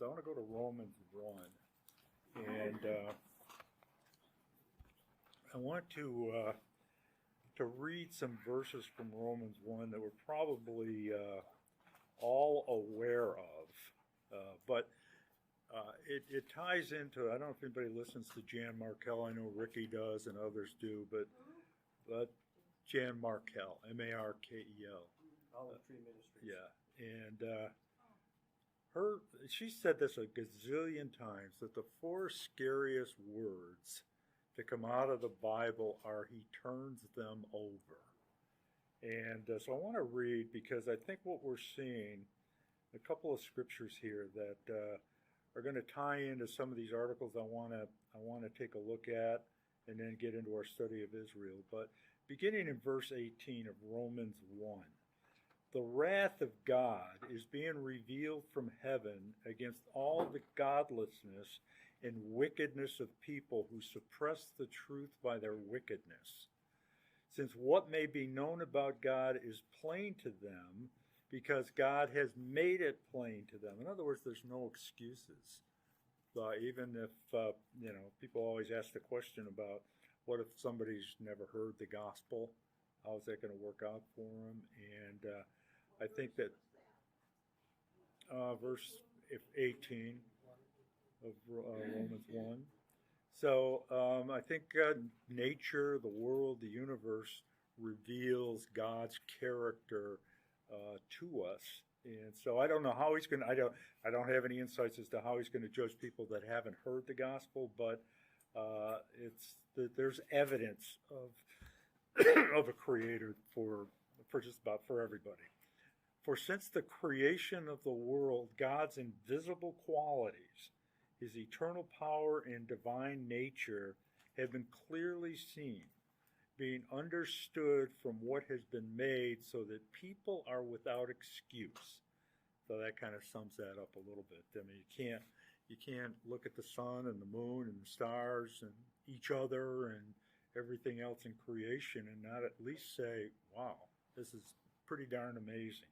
I want to go to Romans 1. And I want to read some verses from Romans 1 that we're probably all aware of. But it ties into, I don't know if anybody listens to Jan Markell. I know Ricky does and others do, but Jan Markell, Markel. Olive Tree Ministries. Yeah, and she said this a gazillion times, that the four scariest words to come out of the Bible are "He turns them over." And so I want to read, because I think what we're seeing, a couple of scriptures here that are going to tie into some of these articles I want to take a look at, and then get into our study of Israel. But beginning in verse 18 of Romans 1, the wrath of God is being revealed from heaven against all the godlessness and wickedness of people who suppress the truth by their wickedness. Since what may be known about God is plain to them, because God has made it plain to them. In other words, there's no excuses. Even if, people always ask the question about, what if somebody's never heard the gospel? How is that going to work out for them? And I think that verse 18 of Romans 1. So I think nature, the world, the universe reveals God's character to us. And so I don't know how he's going to, I don't have any insights as to how he's going to judge people that haven't heard the gospel, but there's evidence of of a creator for just about for everybody. For since the creation of the world, God's invisible qualities, his eternal power and divine nature, have been clearly seen, being understood from what has been made, so that people are without excuse. So that kind of sums that up a little bit. I mean, you can't look at the sun and the moon and the stars and each other and everything else in creation and not at least say, wow, this is pretty darn amazing.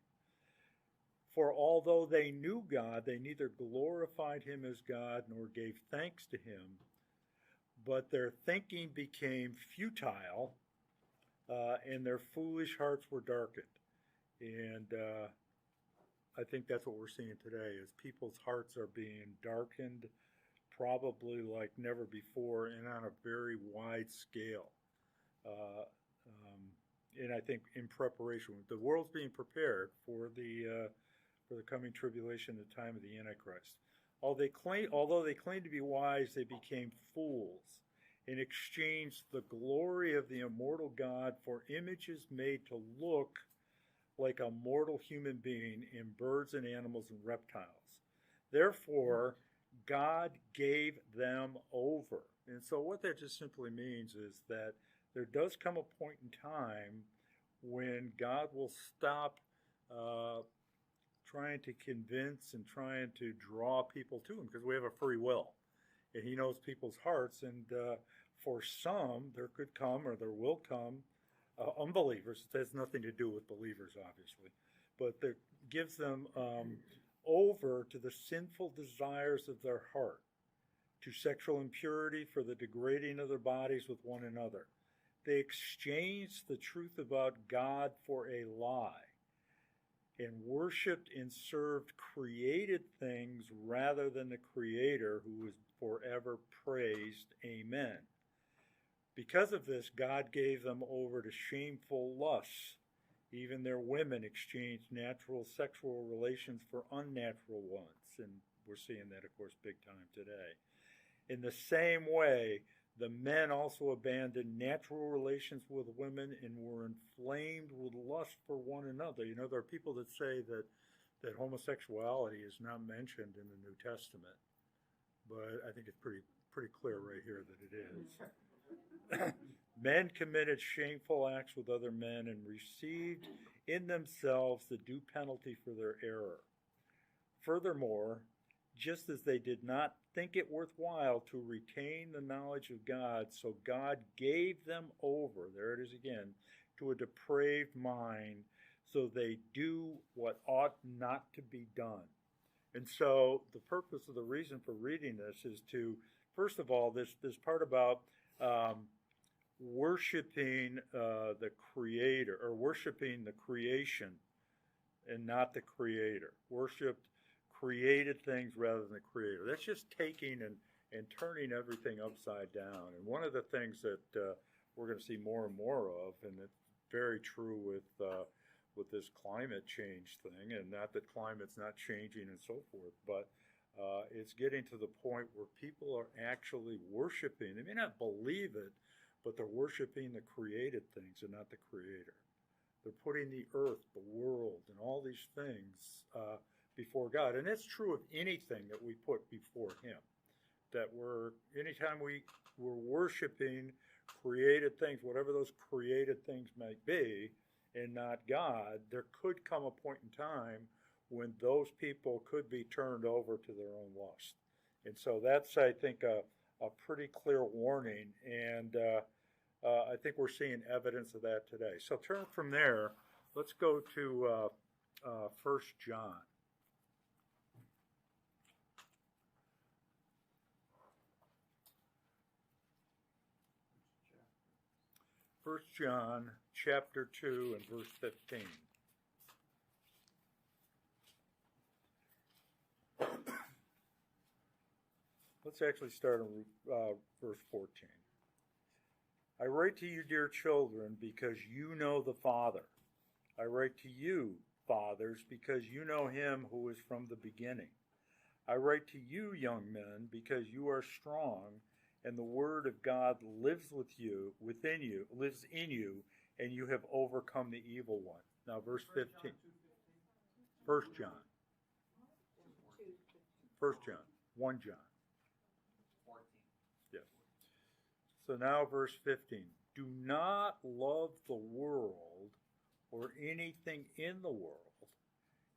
For although they knew God, they neither glorified him as God nor gave thanks to him, but their thinking became futile, and their foolish hearts were darkened. And I think that's what we're seeing today, is people's hearts are being darkened, probably like never before, and on a very wide scale. And I think in preparation, the world's being prepared for the coming tribulation, the time of the Antichrist. Although they claimed to be wise, they became fools and exchanged the glory of the immortal God for images made to look like a mortal human being in birds and animals and reptiles. Therefore, God gave them over. And so what that just simply means is that there does come a point in time when God will stop trying to convince and trying to draw people to him, because we have a free will. And he knows people's hearts, and for some, there could come, or there will come, unbelievers. It has nothing to do with believers, obviously, but that gives them over to the sinful desires of their heart, to sexual impurity, for the degrading of their bodies with one another. They exchanged the truth about God for a lie, and worshipped and served created things rather than the Creator, who is forever praised. Amen. Because of this, God gave them over to shameful lusts. Even their women exchanged natural sexual relations for unnatural ones. And we're seeing that, of course, big time today. In the same way, the men also abandoned natural relations with women and were inflamed with lust for one another. You know, there are people that say that homosexuality is not mentioned in the New Testament. But I think it's pretty clear right here that it is. Men committed shameful acts with other men and received in themselves the due penalty for their error. Furthermore, just as they did not think it worthwhile to retain the knowledge of God, so God gave them over, there it is again, to a depraved mind, so they do what ought not to be done. And so the purpose of the reason for reading this is to, first of all, this part about worshiping the Creator, or worshiping the creation and not the Creator. Worship created things rather than the Creator. That's just taking and turning everything upside down. And one of the things that we're going to see more and more of, and it's very true with this climate change thing, and not that climate's not changing and so forth, but it's getting to the point where people are actually worshiping. They may not believe it, but they're worshiping the created things and not the Creator. They're putting the earth, the world, and all these things before God. And it's true of anything that we put before Him. That anytime we're worshiping created things, whatever those created things might be, and not God, there could come a point in time when those people could be turned over to their own lust. And so that's, I think, a pretty clear warning, and I think we're seeing evidence of that today. So turn from there, let's go to 1 John. First John chapter 2 and verse 15. Let's actually start in verse 14. I write to you, dear children, because you know the Father. I write to you, fathers, because you know Him who is from the beginning. I write to you, young men, because you are strong, and the word of God lives lives in you, and you have overcome the evil one. Now, verse 15. 1 John. 1 John. 1 John. 14. Yes. So now, verse 15. Do not love the world or anything in the world.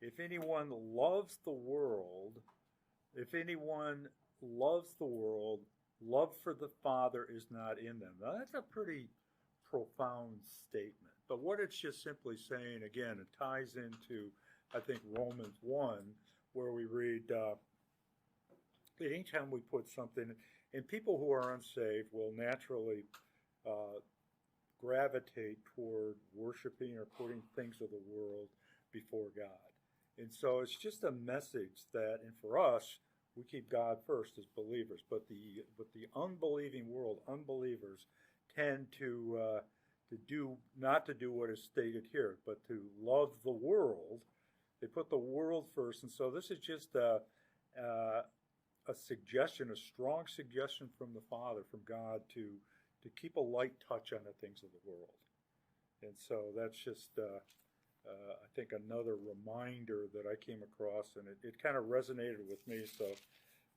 If anyone loves the world, love for the Father is not in them. Now, that's a pretty profound statement. But what it's just simply saying, again, it ties into, I think, Romans 1, where we read, anytime we put something, and people who are unsaved will naturally gravitate toward worshiping or putting things of the world before God. And so it's just a message that, and for us, we keep God first as believers, but the unbelieving world, unbelievers, tend to not to do what is stated here, but to love the world. They put the world first, and so this is just a suggestion, a strong suggestion from the Father, from God, to keep a light touch on the things of the world. And so that's just, I think, another reminder that I came across, and it kind of resonated with me, so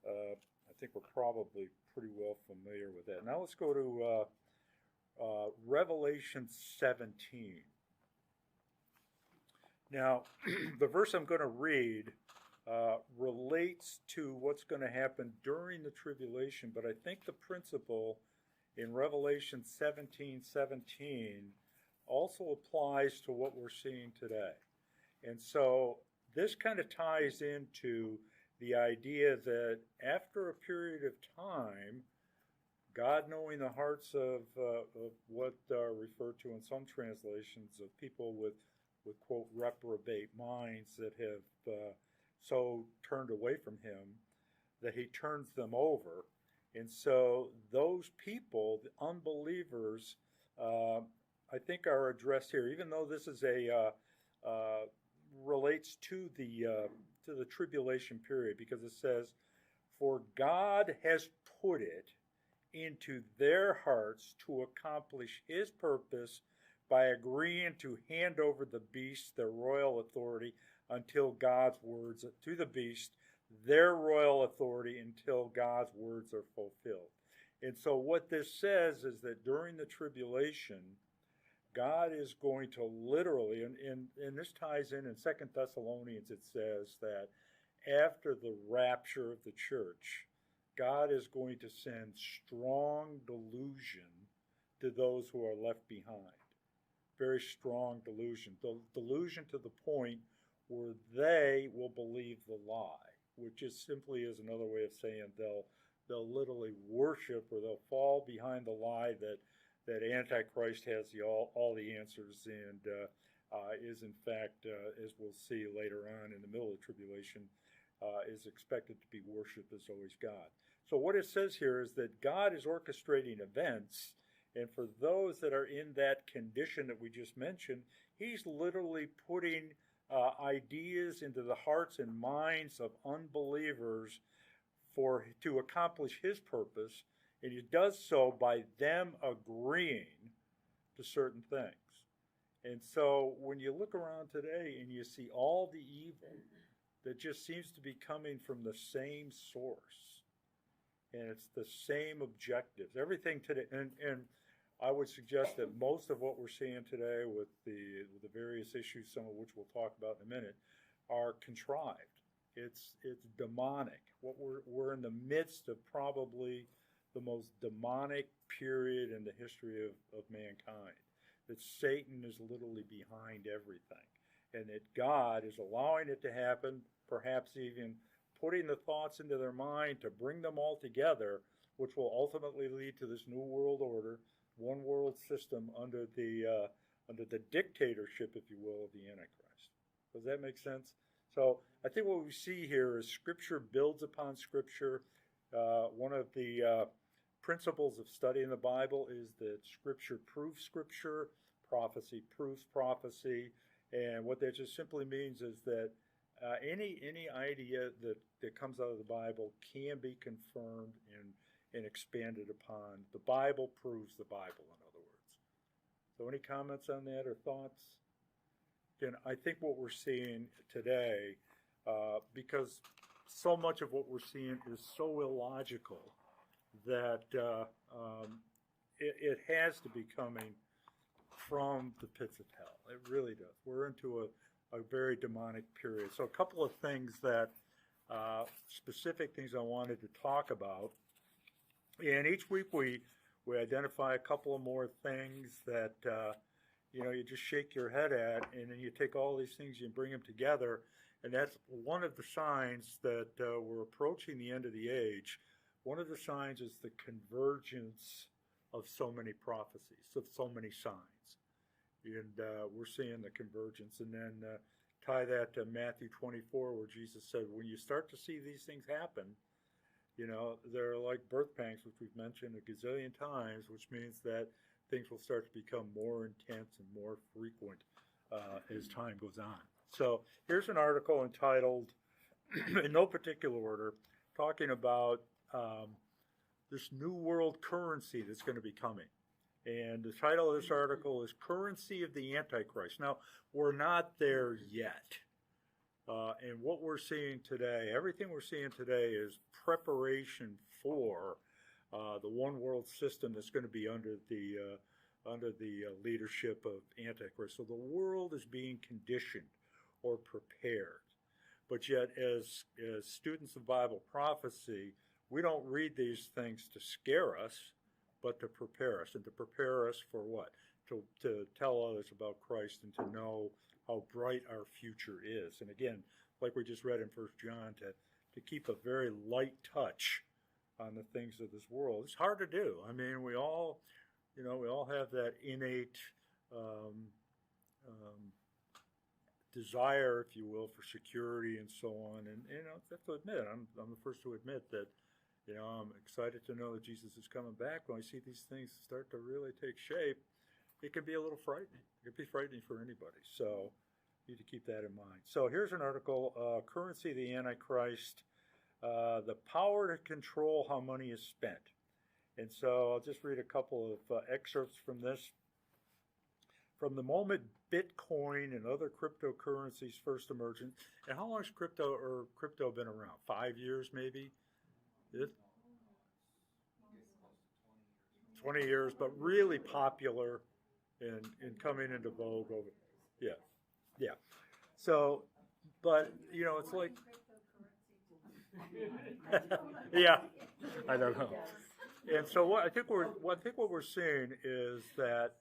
I think we're probably pretty well familiar with that. Now let's go to Revelation 17. Now, the verse I'm going to read relates to what's going to happen during the tribulation, but I think the principle in Revelation 17:17 also applies to what we're seeing today. And so this kind of ties into the idea that after a period of time, God knowing the hearts of what are referred to in some translations of people with quote, reprobate minds that have so turned away from Him, that He turns them over. And so those people, the unbelievers, I think are addressed here, even though this is relates to the tribulation period, because it says, "For God has put it into their hearts to accomplish His purpose by agreeing to hand over the beast their royal authority until God's words to the beast their royal authority until God's words are fulfilled." And so what this says is that during the tribulation, God is going to literally, and this ties in 2 Thessalonians, it says that after the rapture of the church, God is going to send strong delusion to those who are left behind. Very strong delusion. Delusion to the point where they will believe the lie. which just simply is another way of saying they'll literally worship, or they'll fall behind the lie that Antichrist has all the answers, and is in fact, as we'll see later on in the middle of the tribulation, is expected to be worshipped as always God. So what it says here is that God is orchestrating events, and for those that are in that condition that we just mentioned, he's literally putting ideas into the hearts and minds of unbelievers to accomplish his purpose, and he does so by them agreeing to certain things. And so when you look around today and you see all the evil that just seems to be coming from the same source, and it's the same objectives, everything today, and I would suggest that most of what we're seeing today with the various issues, some of which we'll talk about in a minute, are contrived. It's demonic. What we're in the midst of probably the most demonic period in the history of mankind. That Satan is literally behind everything, and that God is allowing it to happen, perhaps even putting the thoughts into their mind to bring them all together, which will ultimately lead to this new world order, one world system under the dictatorship, if you will, of the Antichrist. Does that make sense? So I think what we see here is Scripture builds upon Scripture. One of the principles of studying the Bible is that Scripture proves Scripture, prophecy proves prophecy, and what that just simply means is that any idea that comes out of the Bible can be confirmed and expanded upon. The Bible proves the Bible, in other words. So any comments on that or thoughts? Again, I think what we're seeing today, because so much of what we're seeing is so illogical, that it has to be coming from the pits of hell. It really does. We're into a very demonic period. So a couple of things that, specific things I wanted to talk about. And each week we identify a couple of more things that, you just shake your head at, and then you take all these things and bring them together. And that's one of the signs that we're approaching the end of the age. One of the signs is the convergence of so many prophecies, of so many signs. And we're seeing the convergence. And then tie that to Matthew 24, where Jesus said, when you start to see these things happen, they're like birth pangs, which we've mentioned a gazillion times, which means that things will start to become more intense and more frequent as time goes on. So here's an article entitled, in no particular order, talking about this new world currency that's going to be coming. And the title of this article is Currency of the Antichrist. Now, we're not there yet. And what we're seeing today, everything we're seeing today is preparation for the one world system that's going to be under the leadership of Antichrist. So the world is being conditioned or prepared. But yet, as students of Bible prophecy, we don't read these things to scare us, but to prepare us. And to prepare us for what? To tell others about Christ and to know how bright our future is. And again, like we just read in 1 John, to keep a very light touch on the things of this world. It's hard to do. I mean, we all have that innate desire, if you will, for security and so on. And I have to admit, I'm the first to admit that, I'm excited to know that Jesus is coming back. When I see these things start to really take shape, it can be a little frightening. It can be frightening for anybody. So you need to keep that in mind. So here's an article, Currency of the Antichrist, the power to control how money is spent. And so I'll just read a couple of excerpts from this. From the moment Bitcoin and other cryptocurrencies first emerged, and how long has crypto been around? 5 years maybe? 20 years, but really popular and coming into vogue over. Yeah. So, but it's like, yeah, I don't know. And so what we're seeing is that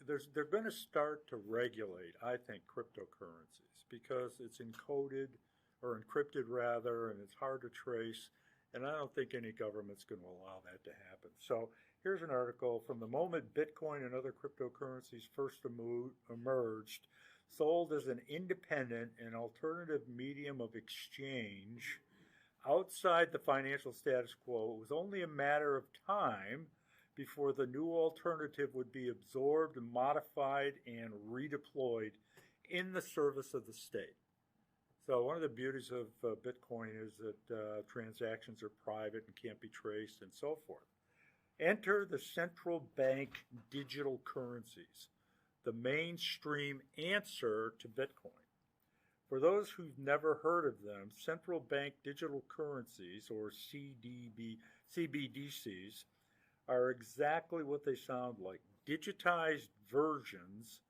they're going to start to regulate, I think, cryptocurrencies because it's encoded, or encrypted rather, and it's hard to trace. And I don't think any government's going to allow that to happen. So here's an article from the moment Bitcoin and other cryptocurrencies first emerged, sold as an independent and alternative medium of exchange outside the financial status quo. It was only a matter of time before the new alternative would be absorbed, modified, and redeployed in the service of the state. So one of the beauties of Bitcoin is that transactions are private and can't be traced and so forth. Enter the central bank digital currencies, the mainstream answer to Bitcoin. For those who've never heard of them, central bank digital currencies, or CBDCs, are exactly what they sound like, digitized versions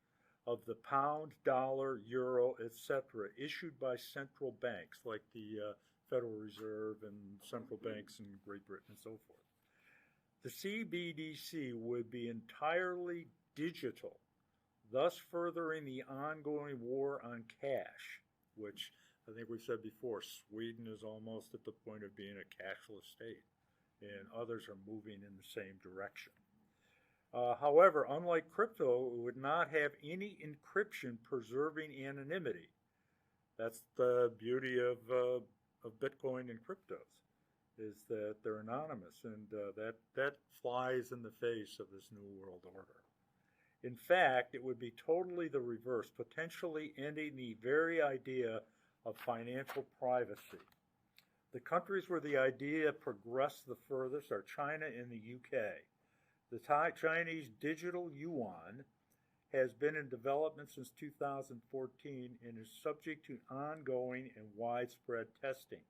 of the pound, dollar, euro, etc., issued by central banks like the Federal Reserve and central banks in Great Britain and so forth. The CBDC would be entirely digital, thus furthering the ongoing war on cash, which I think we've said before, Sweden is almost at the point of being a cashless state, and others are moving in the same direction. However, unlike crypto, it would not have any encryption preserving anonymity. That's the beauty of Bitcoin and cryptos, is that they're anonymous, and that flies in the face of this new world order. In fact, it would be totally the reverse, potentially ending the very idea of financial privacy. The countries where the idea progressed the furthest are China and the UK. The Chinese digital yuan has been in development since 2014 and is subject to ongoing and widespread testing.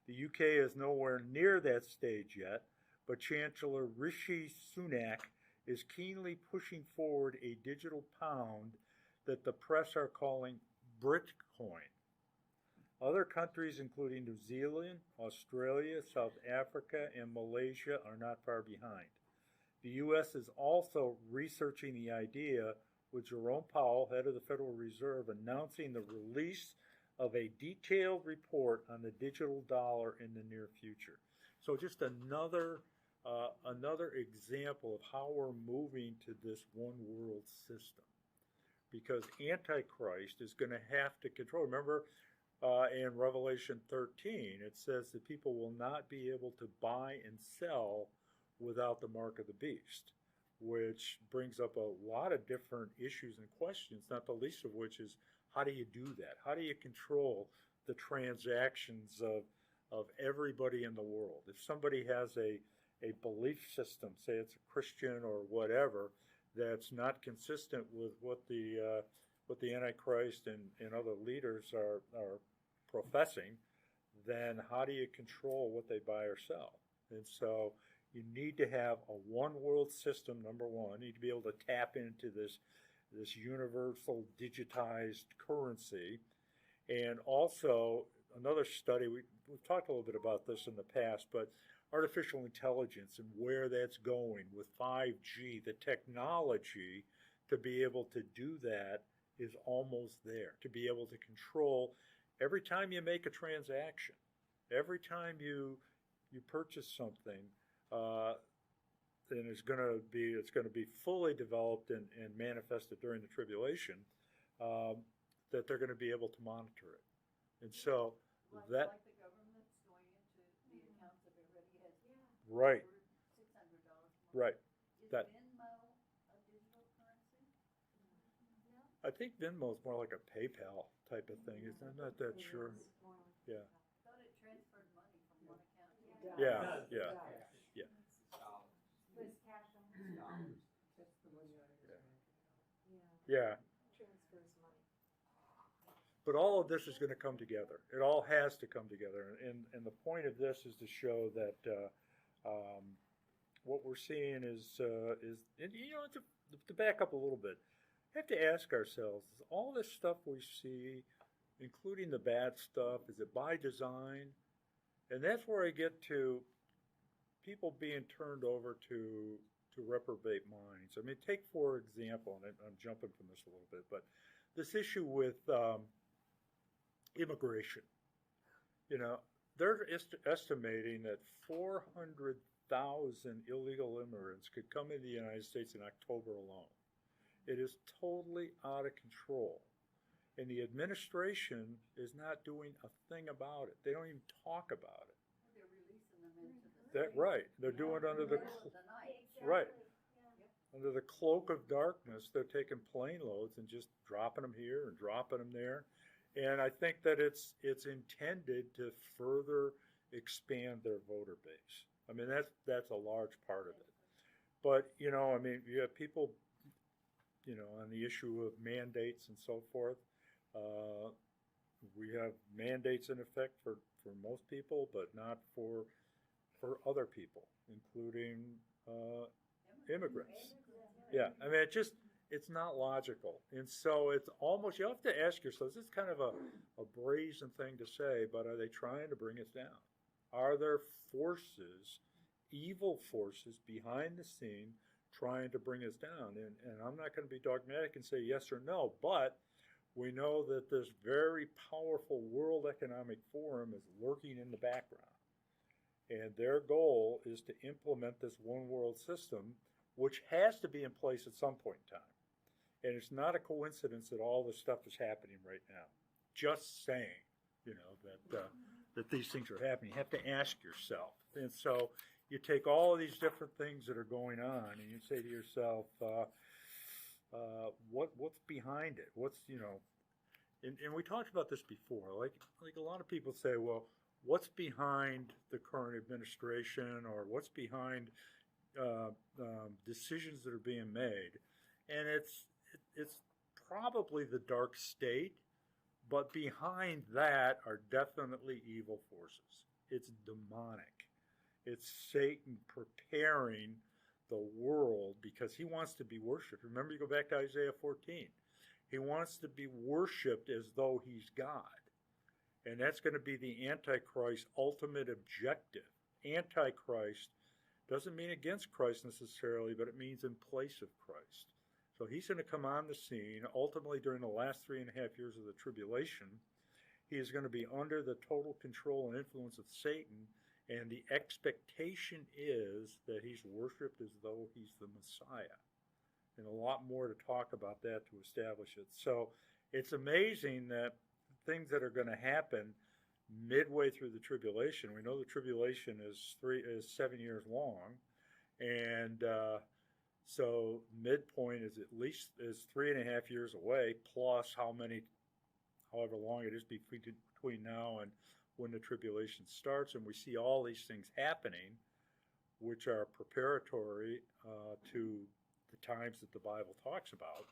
The UK is nowhere near that stage yet, but Chancellor Rishi Sunak is keenly pushing forward a digital pound that the press are calling Britcoin. Other countries, including New Zealand, Australia, South Africa, and Malaysia, are not far behind. The U.S. is also researching the idea, with Jerome Powell, head of the Federal Reserve, announcing the release of a detailed report on the digital dollar in the near future. So just another example of how we're moving to this one world system, because Antichrist is going to have to control. Remember, in Revelation 13, it says that people will not be able to buy and sell without the mark of the beast, which brings up a lot of different issues and questions, not the least of which is, how do you do that? How do you control the transactions of everybody in the world? If somebody has a belief system, say it's a Christian or whatever, that's not consistent with what the Antichrist and other leaders are professing, then how do you control what they buy or sell? And so you need to have a one world system, number one. You need to be able to tap into this universal digitized currency. And also, another study, we've talked a little bit about this in the past, but artificial intelligence and where that's going with 5G, the technology to be able to do that is almost there, to be able to control every time you make a transaction, every time you purchase something, and it's going to be fully developed and manifested during the tribulation, that they're going to be able to monitor it. And so like that the government's going into the accounts of everybody has right, $600 right. Is That Venmo a digital currency? No. I think Venmo is more like a PayPal type of thing. I'm not that sure. Yeah. I thought it transferred money from one account to It another. Yeah, does, yeah, it does. yeah. Dollars. With cash on Dollars. That's the money out of your bank account. Yeah. Transfers money. But all of this is going to come together. It all has to come together. And the point of this is to show that what we're seeing is and, to back up a little bit, we have to ask ourselves, is all this stuff we see, including the bad stuff, is it by design? And that's where I get to people being turned over to reprobate minds. I mean, take, for example, and I'm jumping from this a little bit, but this issue with immigration. You know, they're estimating that 400,000 illegal immigrants could come into the United States in October alone. It is totally out of control. And the administration is not doing a thing about it. They don't even talk about it. They're releasing them into the streets. Right. They're doing it under the middle of the night. right. Yeah. Under the cloak of darkness, they're taking plane loads and just dropping them here and dropping them there. And I think that it's intended to further expand their voter base. I mean, that's a large part of it. But, you know, I mean, you have people, you know, on the issue of mandates and so forth. We have mandates in effect for most people, but not for other people, including immigrants. Yeah, I mean, it's not logical. And so it's almost, you have to ask yourselves, it's kind of a brazen thing to say, but are they trying to bring us down? Are there forces, evil forces behind the scene trying to bring us down? And I'm not going to be dogmatic and say yes or no, but we know that this very powerful World Economic Forum is lurking in the background. And their goal is to implement this one world system, which has to be in place at some point in time. And it's not a coincidence that all this stuff is happening right now. Just saying, you know, that these things are happening. You have to ask yourself. And so you take all of these different things that are going on and you say to yourself, what's behind it? What's, you know, and we talked about this before. Like a lot of people say, well, what's behind the current administration, or what's behind decisions that are being made? And it's probably the dark state, but behind that are definitely evil forces. It's demonic. It's Satan preparing the world because he wants to be worshipped. Remember, you go back to Isaiah 14. He wants to be worshipped as though he's God. And that's going to be the Antichrist's ultimate objective. Antichrist doesn't mean against Christ necessarily, but it means in place of Christ. So he's going to come on the scene. Ultimately, during the last 3.5 years of the tribulation, he is going to be under the total control and influence of Satan. And the expectation is that he's worshipped as though he's the Messiah. And a lot more to talk about that to establish it. So it's amazing that things that are going to happen midway through the tribulation. We know the tribulation is 7 years long, and so midpoint is at least 3.5 years away, plus however long it is between now and when the tribulation starts. And we see all these things happening, which are preparatory to the times that the Bible talks about.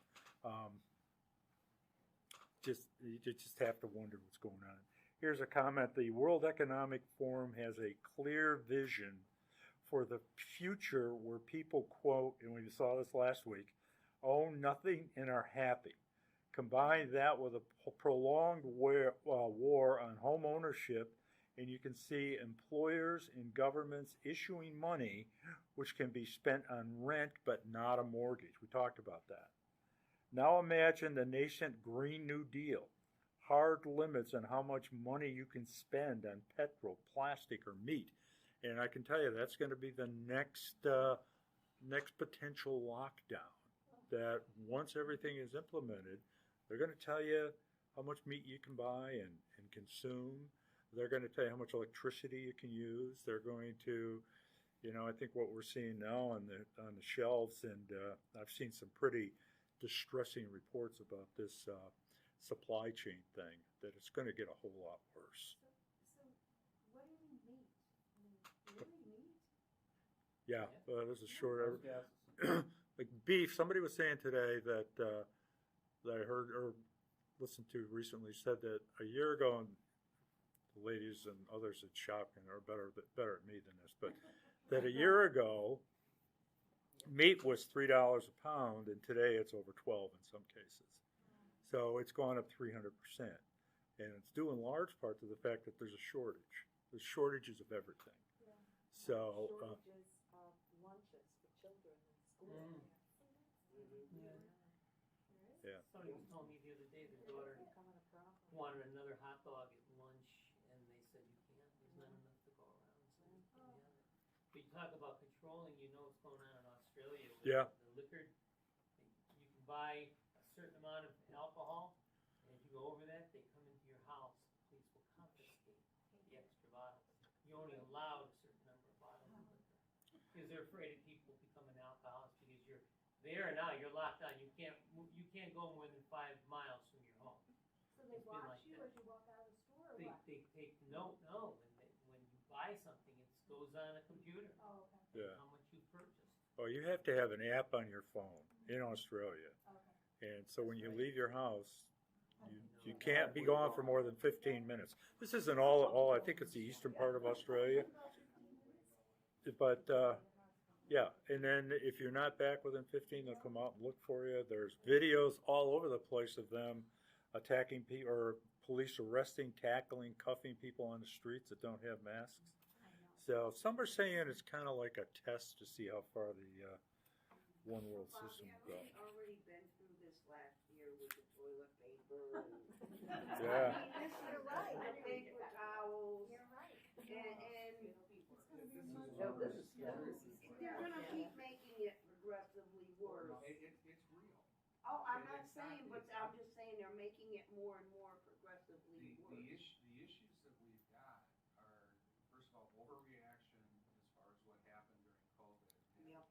You just have to wonder what's going on. Here's a comment. The World Economic Forum has a clear vision for the future where people, quote, and we saw this last week, own nothing and are happy. Combine that with a prolonged war on home ownership, and you can see employers and governments issuing money which can be spent on rent but not a mortgage. We talked about that. Now imagine the nascent Green New Deal. Hard limits on how much money you can spend on petrol, plastic, or meat. And I can tell you that's going to be the next potential lockdown. That once everything is implemented, they're going to tell you how much meat you can buy and consume. They're going to tell you how much electricity you can use. They're going to, you know, I think what we're seeing now on the shelves, and I've seen some pretty distressing reports about this supply chain thing, that it's going to get a whole lot worse. So what do you mean meat? I mean, really meat? Yeah, there's a short. Like beef. Somebody was saying today that I heard or listened to recently said that a year ago, and the ladies and others at Shopkin are better at me than this, but that a year ago, meat was $3 a pound, and today it's over 12 in some cases. So it's gone up 300%, and it's due in large part to the fact that there's a shortage. There's shortages of everything. Yeah. So Shortages of lunches for children in school. yeah. Somebody was telling me the other day their daughter Becoming a problem. wanted another hot dog at lunch, and they said, talk about controlling, you know what's going on in Australia. With Yeah. The liquor, you can buy a certain amount of alcohol, and if you go over that, they come into your house. Police will confiscate the extra bottles. You only allowed a certain number of bottles of liquor because they're afraid of people becoming alcoholics because you're there now. You're locked down. You can't go more than 5 miles from your home. So they It's been watch like you that. as you walk out of the store or They what? take no. When you buy something, it goes on a computer. Oh, okay, Yeah. How much you purchased. Well, you have to have an app on your phone in Australia. okay. And so when you leave your house, you can't be gone for more than 15 minutes. This isn't all I think it's the eastern part of Australia. But, yeah, and then if you're not back within 15, they'll come out and look for you. There's videos all over the place of them attacking people, or police arresting, tackling, cuffing people on the streets that don't have masks. So some are saying it's kind of like a test to see how far the one world system will go. Have we already been through this last year with the toilet paper and Yeah. I mean, this You're is right. the paper towels You're right. and No, this is they're gonna keep making it progressively worse. It's real. Oh, I'm not It's not- saying, but it's I'm not- just saying they're making it more and more progressively worse. The issues that we've got are, first of all, overreaction as far as what happened during COVID. And Yep.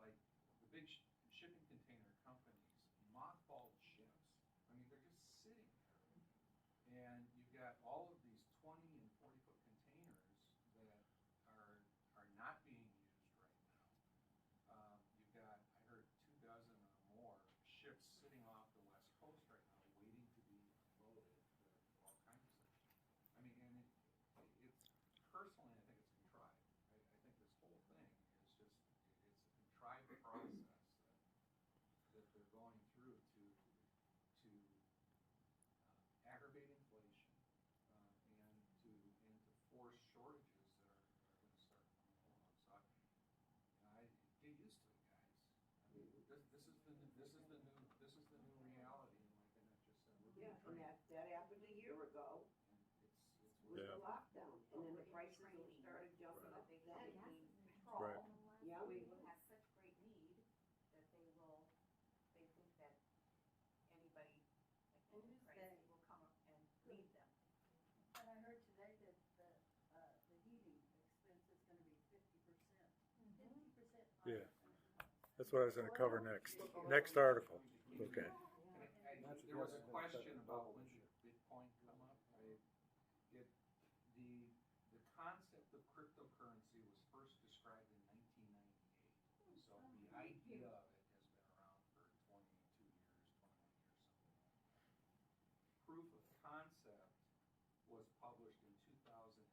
like the big shipping container companies, mothballed ships. I mean, they're just sitting there. And you've got all of these 20 and 40-foot containers that are not being used right now. You've got, I heard 24 or more ships sitting off the west coast right now, waiting to be unloaded for all kinds of stuff. I mean, and it's personally, I think it's contrived. I think this whole thing is just, it's a contrived process that they're going through to aggravate inflation and to force shortages that are going to start coming along. So get used to it, guys. I mean, this is the new reality, and like Annette just said, we're being Yeah, and trained. that happened a year ago And it's with Yeah. the lockdown, and then the prices started jumping up then. Right. Yeah, We will have such great need that they think that anybody, like any crazy, will come up and need them. But I heard today that the heating expense is gonna be 50%. 50% Yeah. higher. That's what I was going to cover next. Next article. Okay. And there was a question about when did Bitcoin come up. The concept of cryptocurrency was first described in 1998. So the idea of it has been around for 22 years, 21 years, something like that. Proof of concept was published in 2009.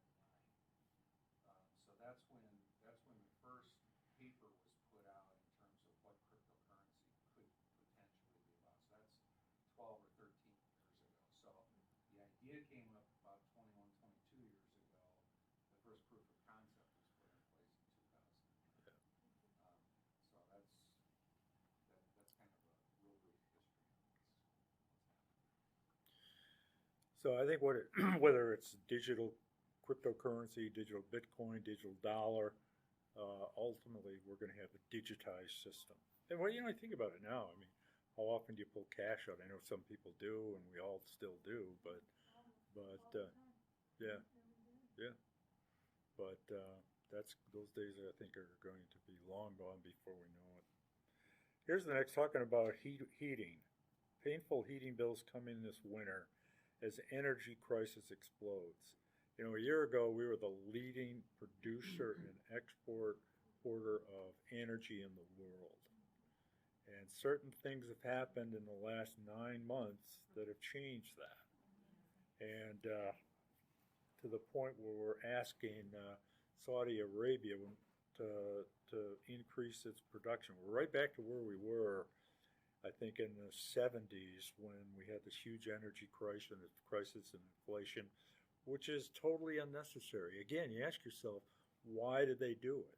So that's when the first paper was put out in terms of what cryptocurrency could potentially be about. So that's 12 or 13 years ago. So the idea came up about 21, 22 years ago. The first proof of concept was put in place in 2009. So that's kind of a real brief history of what's happening. So I think whether it's digital cryptocurrency, digital Bitcoin, digital dollar, ultimately we're going to have a digitized system. And I think about it now. I mean, how often do you pull cash out? I know some people do, and we all still do, but yeah. But those days I think are going to be long gone before we know it. Here's the next, talking about heating. Painful heating bills coming this winter as energy crisis explodes. A year ago we were the leading producer and exporter of energy in the world. And certain things have happened in the last 9 months that have changed that. And to the point where we're asking Saudi Arabia to increase its production. We're right back to where we were, I think, in the 70s when we had this huge energy crisis and inflation, which is totally unnecessary. Again, you ask yourself, why did they do it?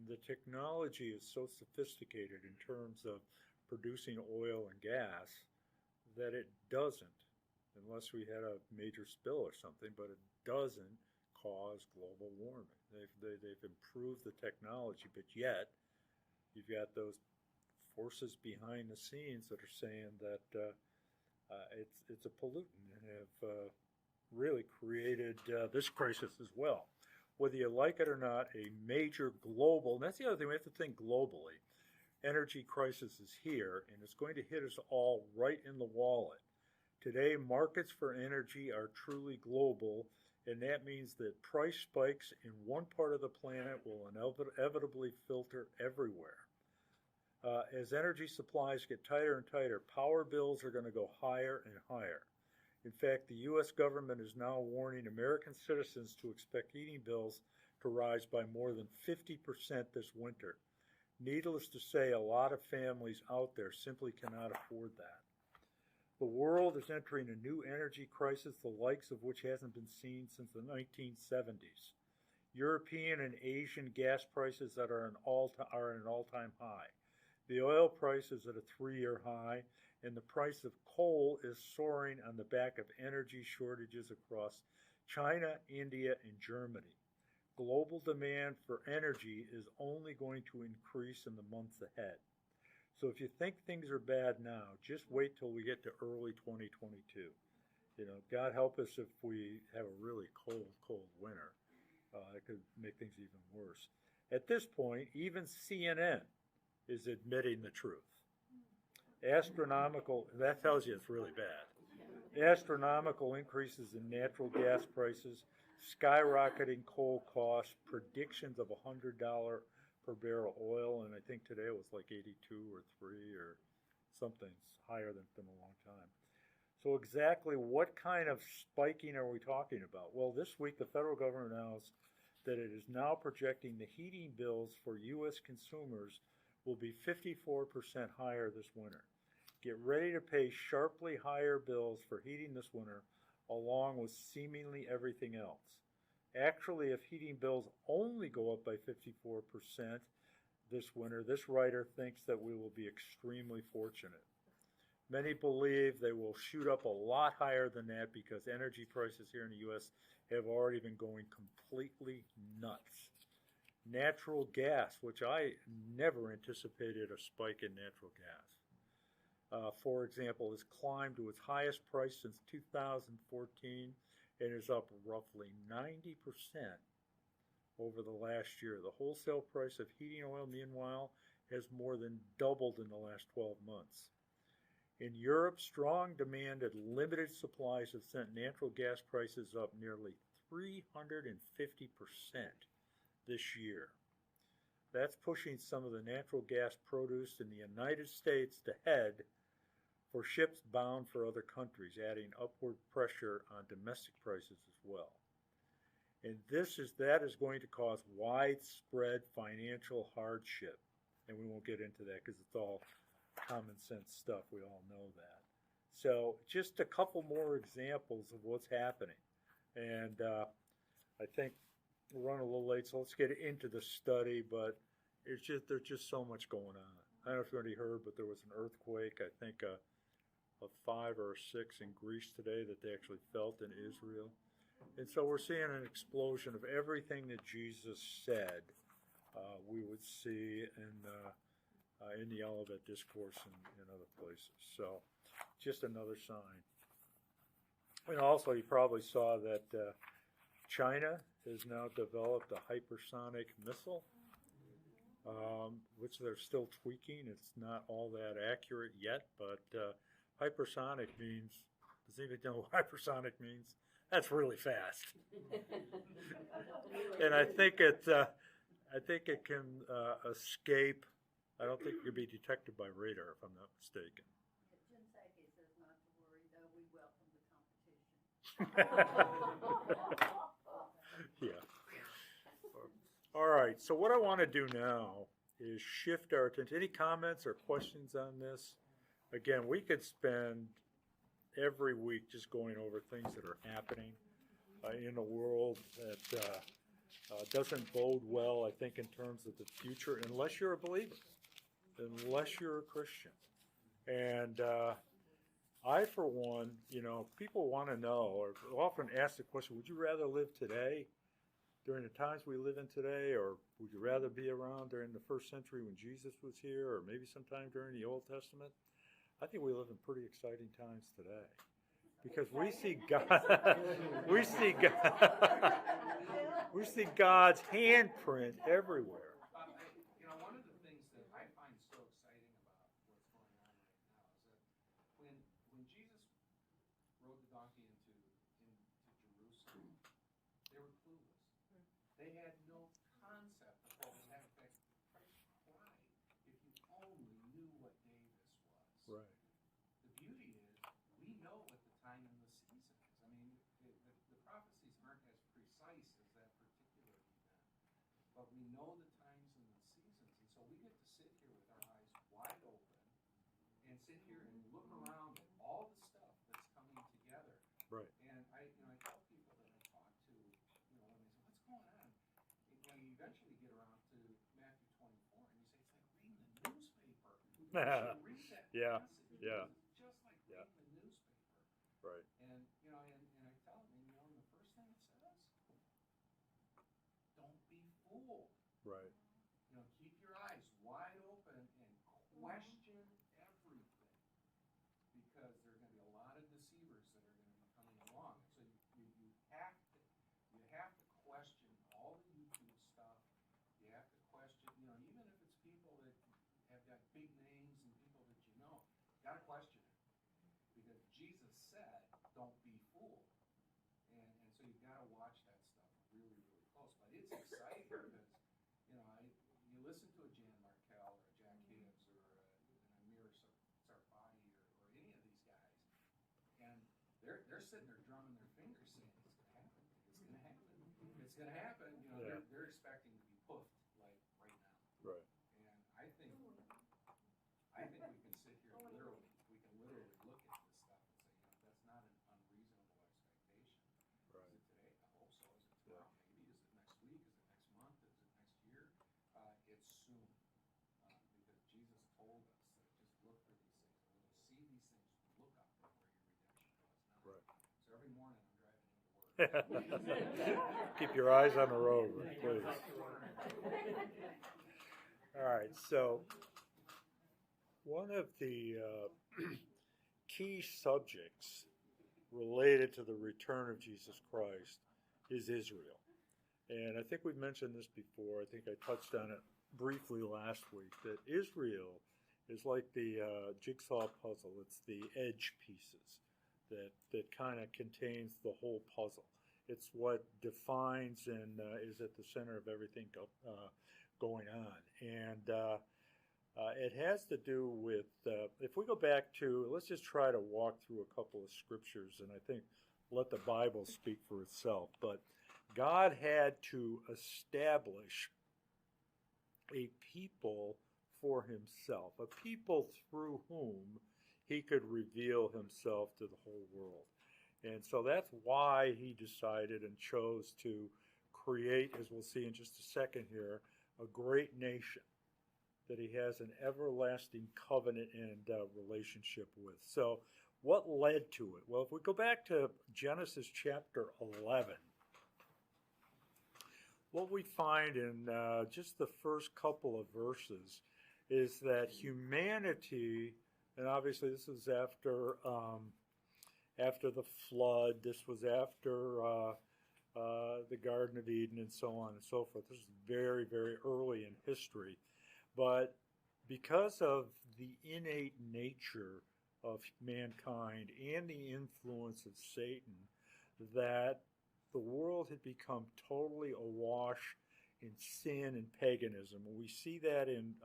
The technology is so sophisticated in terms of producing oil and gas that it doesn't, unless we had a major spill or something, but it doesn't cause global warming. They've improved the technology, but yet you've got those forces behind the scenes that are saying that it's a pollutant and have really created this crisis as well. Whether you like it or not, a major global, and that's the other thing, we have to think globally. Energy crisis is here, and it's going to hit us all right in the wallet. Today, markets for energy are truly global, and that means that price spikes in one part of the planet will inevitably filter everywhere. As energy supplies get tighter and tighter, power bills are going to go higher and higher. In fact, the U.S. government is now warning American citizens to expect heating bills to rise by more than 50% this winter. Needless to say, a lot of families out there simply cannot afford that. The world is entering a new energy crisis, the likes of which hasn't been seen since the 1970s. European and Asian gas prices that are at an all-time high. The oil price is at a 3-year high, and the price of coal is soaring on the back of energy shortages across China, India, and Germany. Global demand for energy is only going to increase in the months ahead. So if you think things are bad now, just wait till we get to early 2022. God help us if we have a really cold winter. It could make things even worse. At this point, even CNN is admitting the truth. That tells you it's really bad. Astronomical increases in natural gas prices, skyrocketing coal costs, predictions of $100 per barrel oil, and I think today it was like 82 or 3 or something higher than it's been a long time. So exactly what kind of spiking are we talking about? Well, this week the federal government announced that it is now projecting the heating bills for U.S. consumers will be 54% higher this winter. Get ready to pay sharply higher bills for heating this winter, along with seemingly everything else. Actually, if heating bills only go up by 54% this winter, this writer thinks that we will be extremely fortunate. Many believe they will shoot up a lot higher than that because energy prices here in the U.S. have already been going completely nuts. Natural gas, which I never anticipated a spike in natural gas, for example, has climbed to its highest price since 2014 and is up roughly 90% over the last year. The wholesale price of heating oil, meanwhile, has more than doubled in the last 12 months. In Europe, strong demand and limited supplies have sent natural gas prices up nearly 350% this year. That's pushing some of the natural gas produced in the United States to head for ships bound for other countries, adding upward pressure on domestic prices as well. And that is going to cause widespread financial hardship. And we won't get into that because it's all common sense stuff. We all know that. So just a couple more examples of what's happening. And I think we're running a little late, so let's get into the study. But there's just so much going on. I don't know if you already heard, but there was an earthquake, I think a 5 or a 6 in Greece today that they actually felt in Israel. And so we're seeing an explosion of everything that Jesus said we would see in the Olivet Discourse and other places. So just another sign. And also you probably saw that China has now developed a hypersonic missile, which they're still tweaking. It's not all that accurate yet, but hypersonic means, does anybody know what hypersonic means? That's really fast. And I think it can escape. I don't think it can be detected by radar, if I'm not mistaken. Jim Sackey says not to worry, though we welcome the competition. Yeah. All right. So what I want to do now is shift our attention. Any comments or questions on this? Again, we could spend every week just going over things that are happening in the world that doesn't bode well, I think, in terms of the future, unless you're a believer, unless you're a Christian. And I, for one, people want to know, or often ask the question, would you rather live today during the times we live in today, or would you rather be around during the first century when Jesus was here, or maybe sometime during the Old Testament? I think we live in pretty exciting times today because we see God, we see God, we see God's handprint everywhere. One of the things that I find so exciting about what's going on right now is that when Jesus rode the donkey into Jerusalem, they were clueless. They had no concept of what was happening. Christ cried, if you only knew what day this was. Right. The beauty is, we know what the time and the season is. I mean, the prophecies aren't as precise as that particular event, but we know the times and the seasons, and so we get to sit here with our eyes wide open and sit here and look around at all the stuff that's coming together. Right. And I tell people that I talk to, when they say, what's going on? You eventually get around to Matthew 24, and you say, it's like reading the newspaper. You should read that Yeah. passage. Yeah. It's just like Yeah. reading the newspaper. Right. And, and I tell them, and the first thing it says, don't be fooled. Right. Keep your eyes wide open and question everything, because there are going to be a lot of deceivers that are going to be coming along. So you have to question all the YouTube stuff. You have to question, even if it's people that have got big names and people that you know, you got to question it, because Jesus said, "Don't be fooled," and so you've got to watch that stuff really, really close. But it's exciting because you listen to a Jan Markell or a Jack Hibbs or an Amir Sarfati or any of these guys, and they're sitting there drumming their fingers saying, "It's going to happen. It's going to happen. It's going to happen." They're expecting to be poofed like right now. Right. And I think we can sit here and literally look at this stuff and say, that's not an unreasonable expectation. Right. Is it today? I hope so. Is it tomorrow? Maybe. Is it next week? Is it next month? Is it next year? It's soon. Because Jesus told us that just look for these things. And when you see these things, look up for where your redemption was. Right. So every morning I'm driving into work. Keep your eyes on the road, please. All right, so one of the key subjects related to the return of Jesus Christ is Israel. And I think we've mentioned this before. I think I touched on it briefly last week, that Israel is like the jigsaw puzzle. It's the edge pieces that kind of contains the whole puzzle. It's what defines and is at the center of everything going on. And it has to do with, if we go back to, let's just try to walk through a couple of scriptures, and I think let the Bible speak for itself. But God had to establish a people for himself, a people through whom he could reveal himself to the whole world. And so that's why he decided and chose to create, as we'll see in just a second here, a great nation that he has an everlasting covenant and relationship with. So what led to it? Well, if we go back to Genesis chapter 11, what we find in just the first couple of verses is that humanity, and obviously this was after the flood, this was after the Garden of Eden and so on and so forth. This is very, very early in history. But because of the innate nature of mankind and the influence of Satan, that the world had become totally awash in sin and paganism. And we see that in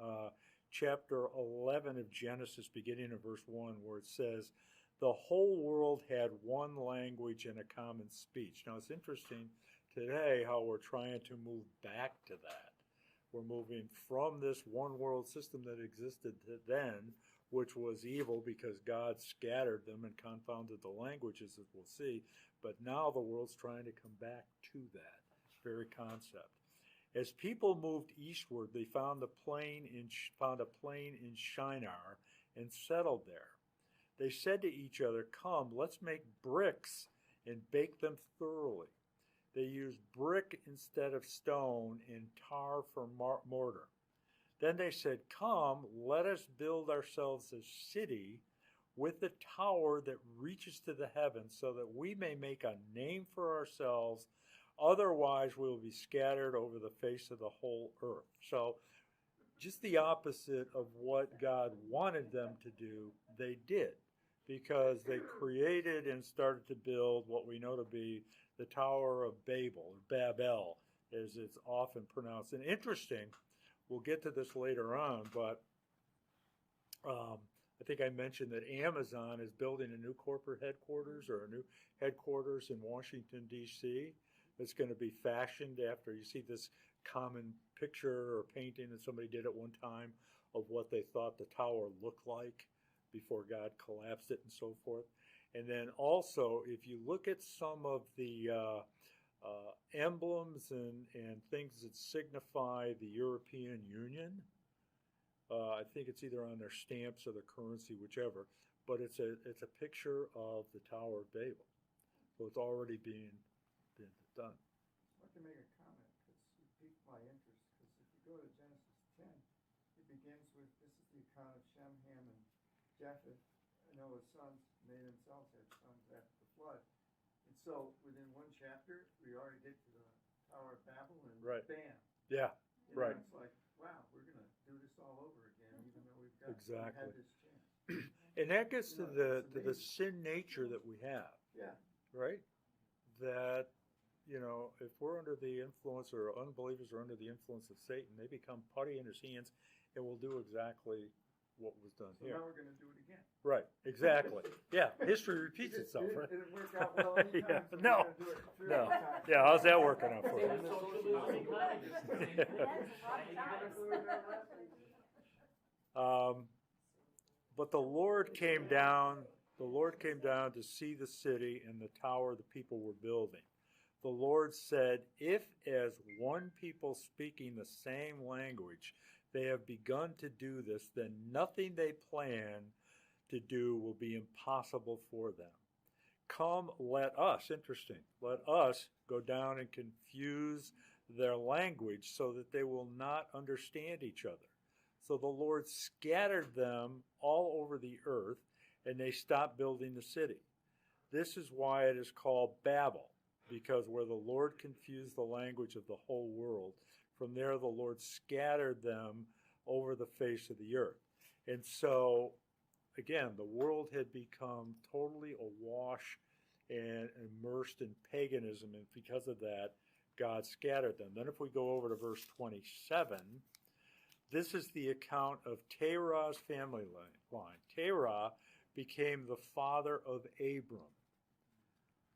chapter 11 of Genesis, beginning in verse 1, where it says, the whole world had one language and a common speech. Now, it's interesting today how we're trying to move back to that. We're moving from this one world system that existed then, which was evil because God scattered them and confounded the languages, as we'll see. But now the world's trying to come back to that very concept. As people moved eastward, they found a plain in Shinar and settled there. They said to each other, come, let's make bricks and bake them thoroughly. They used brick instead of stone and tar for mortar. Then they said, "Come, let us build ourselves a city with a tower that reaches to the heavens, so that we may make a name for ourselves. Otherwise, we will be scattered over the face of the whole earth." So, just the opposite of what God wanted them to do, they did, because they created and started to build what we know to be the Tower of Babel, or Babel, as it's often pronounced. And interesting, we'll get to this later on, but I think I mentioned that Amazon is building a new corporate headquarters, or a new headquarters in Washington, D.C. It's going to be fashioned after, you see this common picture or painting that somebody did at one time of what they thought the tower looked like before God collapsed it and so forth. And then also, if you look at some of the emblems and things that signify the European Union, I think it's either on their stamps or their currency, whichever, but it's a picture of the Tower of Babel. So it's already been done. I'd like to make a comment, because you piqued my interest, because if you go to Genesis 10, it begins with, this is the account of Shem, Ham, and Japheth, Noah's sons, and they themselves had sons after the flood. And so within one chapter, we already get to the Tower of Babel, and Right. bam. Yeah, You know, right. It's like, wow, we're going to do this all over again, even though we've got Exactly. had this chance. And that gets to You know, the it's sin nature that we have, Yeah. right? That, you know, if we're under the influence, or unbelievers are under the influence of Satan, they become putty in his hands and will do exactly what was done So here. now we're going to do it again. Right, exactly. Yeah, history repeats It itself, right? didn't work out well any Yeah, time, so we're no, gonna do it three no. more times. Yeah, how's that working out for Same you? with socialism and communism, same thing. That's a lot of times. But the Lord came down. The Lord came down to see the city and the tower the people were building. The Lord said, "If as one people speaking the same language, they have begun to do this, then nothing they plan to do will be impossible for them. Come, let us," interesting, "let us go down and confuse their language, so that they will not understand each other." So the Lord scattered them all over the earth, and they stopped building the city. This is why it is called Babel, because where the Lord confused the language of the whole world, from there the Lord scattered them over the face of the earth. And so, again, the world had become totally awash and immersed in paganism, and because of that, God scattered them. Then if we go over to verse 27, this is the account of Terah's family line. Terah became the father of Abram.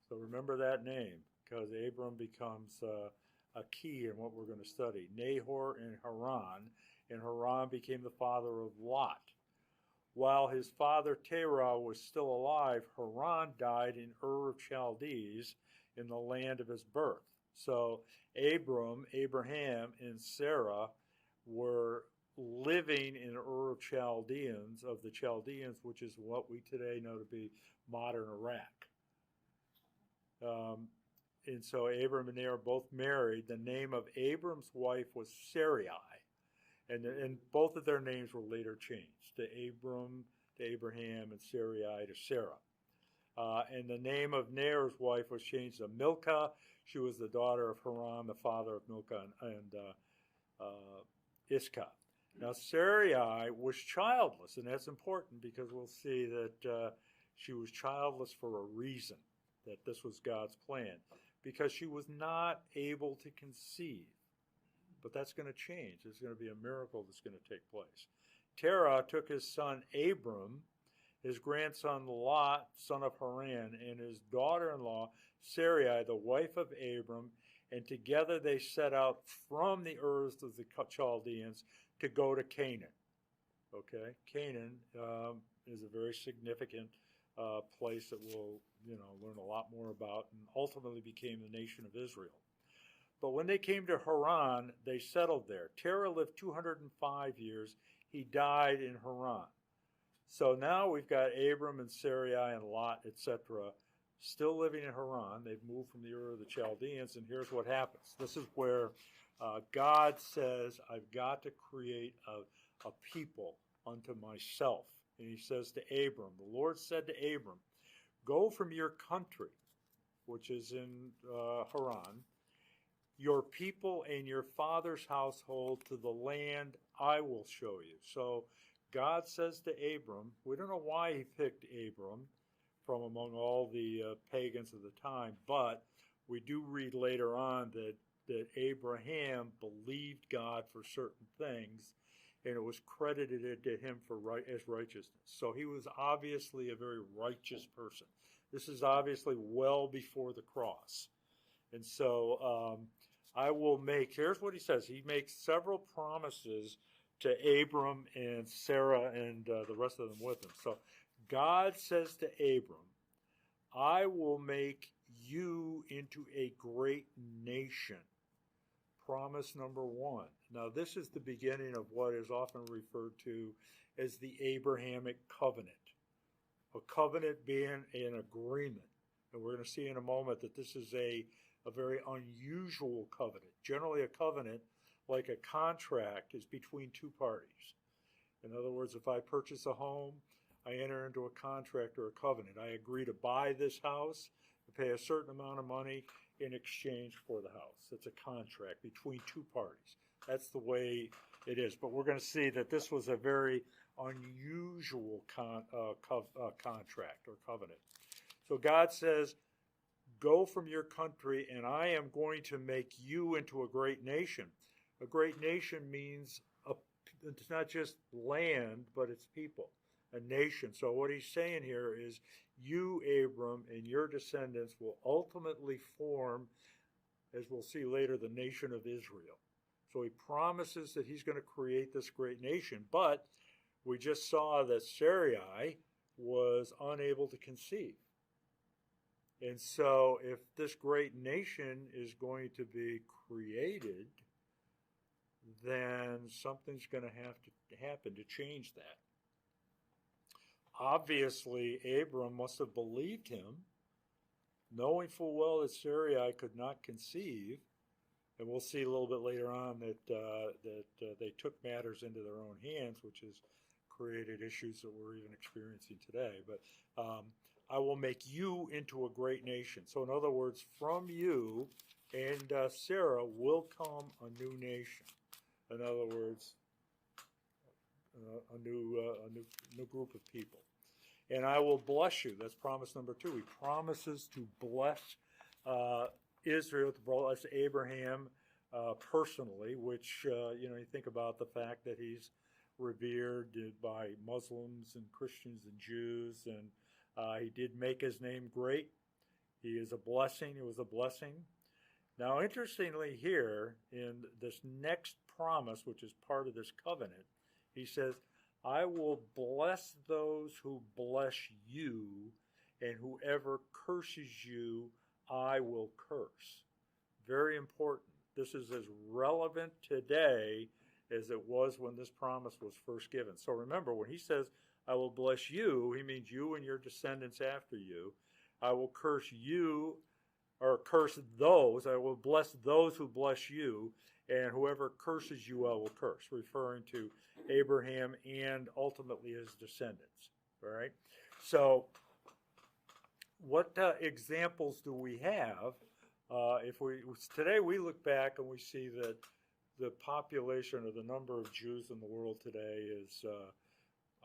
So remember that name, because Abram becomes a key in what we're going to study. Nahor and Haran became the father of Lot. While his father Terah was still alive, Haran died in Ur of Chaldees, in the land of his birth. So Abraham, and Sarah were living in Ur of the Chaldeans, which is what we today know to be modern Iraq. And so Abram and they are both married. The name of Abram's wife was Sarai, and both of their names were later changed to Abram, to Abraham, and Sarai to Sarah. And the name of Nahor's wife was changed to Milcah. She was the daughter of Haran, the father of Milcah and Iscah. Now Sarai was childless, and that's important because we'll see that she was childless for a reason, that this was God's plan, because she was not able to conceive. But that's going to change. There's going to be a miracle that's going to take place. Terah took his son Abram, his grandson Lot, son of Haran, and his daughter-in-law Sarai, the wife of Abram, and together they set out from the Urs of the Chaldeans to go to Canaan. Okay, Canaan is a very significant place that we'll learn a lot more about, and ultimately became the nation of Israel. But when they came to Haran, they settled there. Terah lived 205 years. He died in Haran. So now we've got Abram and Sarai and Lot, etc., still living in Haran. They've moved from the Ur of the Chaldeans, and here's what happens. This is where God says, I've got to create a people unto myself. And he says to Abram, the Lord said to Abram, go from your country, which is in Haran, your people and your father's household to the land I will show you. So God says to Abram, we don't know why he picked Abram from among all the pagans of the time, but we do read later on that Abraham believed God for certain things, and it was credited to him as righteousness. So he was obviously a very righteous person. This is obviously well before the cross. And so I will make, here's what he says. He makes several promises to Abram and Sarah and the rest of them with him. So God says to Abram, I will make you into a great nation. Promise number one. Now, this is the beginning of what is often referred to as the Abrahamic covenant. A covenant being an agreement. And we're going to see in a moment that this is a very unusual covenant. Generally, a covenant, like a contract, is between two parties. In other words, if I purchase a home, I enter into a contract or a covenant. I agree to buy this house, to pay a certain amount of money in exchange for the house. It's a contract between two parties. That's the way it is. But we're going to see that this was a very unusual contract or covenant. So God says, go from your country, and I am going to make you into a great nation. A great nation means it's not just land, but it's people, a nation. So what he's saying here is, you, Abram, and your descendants will ultimately form, as we'll see later, the nation of Israel. So he promises that he's going to create this great nation, but we just saw that Sarai was unable to conceive. And so if this great nation is going to be created, then something's going to have to happen to change that. Obviously, Abram must have believed him, knowing full well that Sarai could not conceive. And we'll see a little bit later on that they took matters into their own hands, which has created issues that we're even experiencing today. But I will make you into a great nation. So in other words, from you and Sarah will come a new nation. In other words, a new group of people. And I will bless you. That's promise number 2. He promises to bless Israel, to bless Abraham personally, which, you think about the fact that he's revered by Muslims and Christians and Jews, and he did make his name great. He is a blessing. It was a blessing. Now, interestingly here, in this next promise, which is part of this covenant, he says, I will bless those who bless you, and whoever curses you, I will curse. Very important. This is as relevant today as it was when this promise was first given. So remember, when he says, I will bless you, he means you and your descendants after you. I will curse you, or curse those. I will bless those who bless you, and whoever curses you, I will curse, referring to Abraham and ultimately his descendants. All right? So what examples do we have? Today we look back and we see that the population or the number of Jews in the world today is,